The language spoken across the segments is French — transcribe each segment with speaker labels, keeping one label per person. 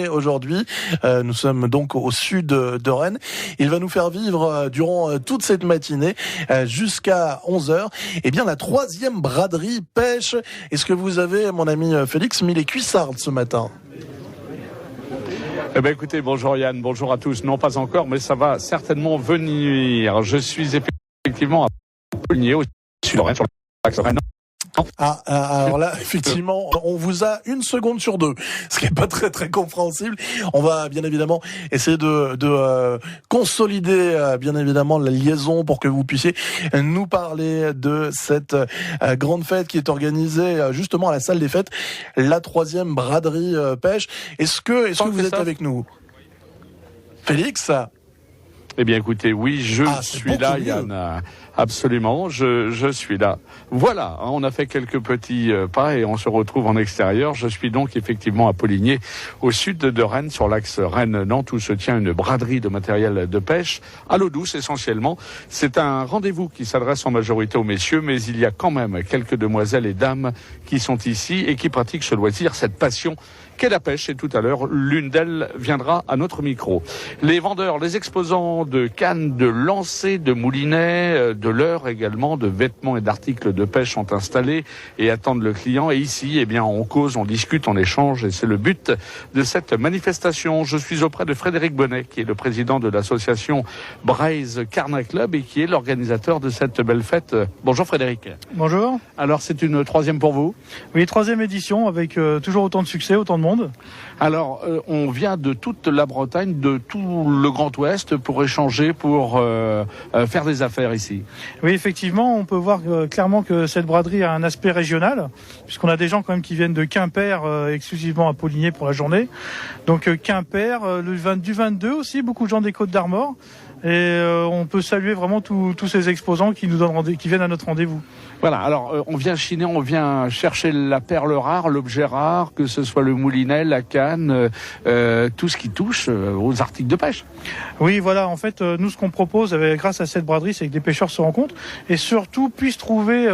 Speaker 1: Aujourd'hui, nous sommes donc au sud de Rennes. Il va nous faire vivre durant toute cette matinée jusqu'à 11h. Eh bien, la troisième braderie pêche. Est-ce que vous avez, mon ami Félix, mis les cuissardes ce matin ?
Speaker 2: Eh bien, écoutez, bonjour Yann, bonjour à tous. Non, pas encore, mais ça va certainement venir. Je suis effectivement à Poligné, au sud de Rennes, sur l'axe Rennes.
Speaker 1: Alors là, effectivement, on vous a 1 seconde sur 2, ce qui n'est pas très compréhensible. On va bien évidemment essayer de consolider bien évidemment la liaison pour que vous puissiez nous parler de cette grande fête qui est organisée justement à la salle des fêtes, la troisième braderie pêche. Est-ce que vous êtes avec nous, Félix ?
Speaker 2: Eh bien, écoutez, oui, je suis là, Yann. Absolument, je suis là. Voilà, on a fait quelques petits pas et on se retrouve en extérieur. Je suis donc effectivement à Poligné, au sud de Rennes, sur l'axe Rennes-Nantes, où se tient une braderie de matériel de pêche, à l'eau douce essentiellement. C'est un rendez-vous qui s'adresse en majorité aux messieurs, mais il y a quand même quelques demoiselles et dames qui sont ici et qui pratiquent ce loisir, cette passion qu'est la pêche. Et tout à l'heure, l'une d'elles viendra à notre micro. Les vendeurs, les exposants de cannes, de lancers, de moulinets, de leurres également, de vêtements et d'articles de pêche sont installés et attendent le client. Et ici, eh bien, on cause, on discute, on échange, et c'est le but de cette manifestation. Je suis auprès de Frédéric Bonnet, qui est le président de l'association Braise Carnet Club et qui est l'organisateur de cette belle fête. Bonjour Frédéric.
Speaker 3: Bonjour.
Speaker 2: Alors, c'est une troisième pour vous ?
Speaker 3: Oui, troisième édition avec toujours autant de succès, autant de monde.
Speaker 2: Alors, on vient de toute la Bretagne, de tout le Grand Ouest pour échanger, pour faire des affaires ici.
Speaker 3: Oui, effectivement, on peut voir clairement que cette braderie a un aspect régional, puisqu'on a des gens quand même qui viennent de Quimper exclusivement à Poligné pour la journée. Donc Quimper, du 22 aussi, beaucoup de gens des Côtes d'Armor. Et on peut saluer vraiment tous ces exposants qui viennent à notre rendez-vous.
Speaker 2: Voilà, alors on vient chiner, on vient chercher la perle rare, l'objet rare, que ce soit le moulinet, la canne, tout ce qui touche aux articles de pêche.
Speaker 3: Oui, voilà, en fait, nous ce qu'on propose grâce à cette braderie, c'est que des pêcheurs se rencontrent et surtout puissent trouver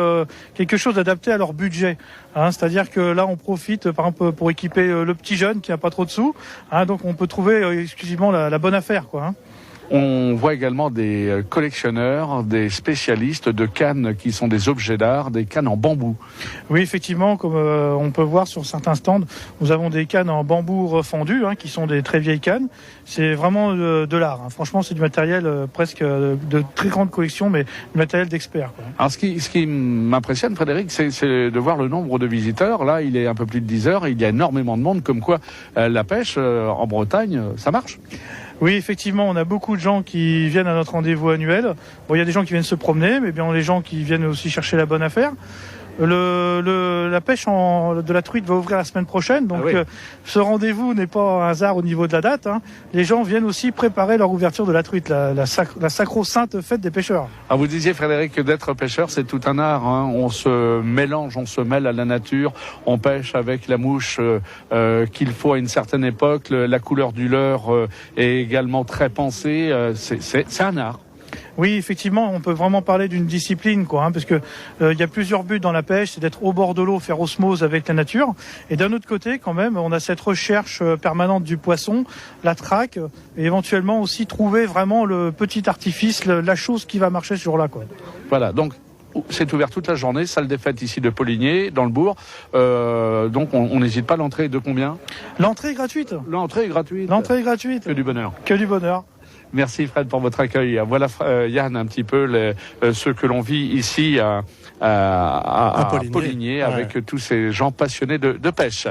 Speaker 3: quelque chose adapté à leur budget. C'est-à-dire que là, on profite, par exemple, pour équiper le petit jeune qui n'a pas trop de sous. Donc on peut trouver exclusivement la bonne affaire, quoi.
Speaker 2: On voit également des collectionneurs, des spécialistes de cannes qui sont des objets d'art, des cannes en bambou.
Speaker 3: Oui, effectivement, comme on peut voir sur certains stands, nous avons des cannes en bambou refendu, qui sont des très vieilles cannes. C'est vraiment de l'art. Franchement, c'est du matériel presque de très grande collection, mais du matériel d'experts.
Speaker 2: Alors, ce qui m'impressionne, Frédéric, c'est de voir le nombre de visiteurs. Là, il est un peu plus de 10 heures, il y a énormément de monde, comme quoi la pêche en Bretagne, ça marche.
Speaker 3: Oui, effectivement, on a beaucoup de gens qui viennent à notre rendez-vous annuel. Bon, il y a des gens qui viennent se promener, mais bien les gens qui viennent aussi chercher la bonne affaire. La pêche de la truite va ouvrir la semaine prochaine, donc ce rendez-vous n'est pas un hasard au niveau de la date. Les gens viennent aussi préparer leur ouverture de la truite, la sacro-sainte fête des pêcheurs.
Speaker 2: Alors vous disiez, Frédéric, que d'être pêcheur, c'est tout un art. On se mélange, on se mêle à la nature, on pêche avec la mouche qu'il faut à une certaine époque. La couleur du leurre est également très pensée. C'est un art.
Speaker 3: Oui, effectivement, on peut vraiment parler d'une discipline, parce que il y a plusieurs buts dans la pêche, c'est d'être au bord de l'eau, faire osmose avec la nature. Et d'un autre côté, quand même, on a cette recherche permanente du poisson, la traque, et éventuellement aussi trouver vraiment le petit artifice, la chose qui va marcher ce jour-là,
Speaker 2: Voilà, donc c'est ouvert toute la journée, salle des fêtes ici de Poligné, dans le bourg. Donc on n'hésite pas, l'entrée est de combien ?
Speaker 3: L'entrée est gratuite.
Speaker 2: L'entrée est gratuite.
Speaker 3: L'entrée est gratuite.
Speaker 2: Que du bonheur.
Speaker 3: Que du bonheur.
Speaker 2: Merci Fred pour votre accueil. Voilà Yann, un petit peu ce que l'on vit ici à Poligné avec tous ces gens passionnés de pêche.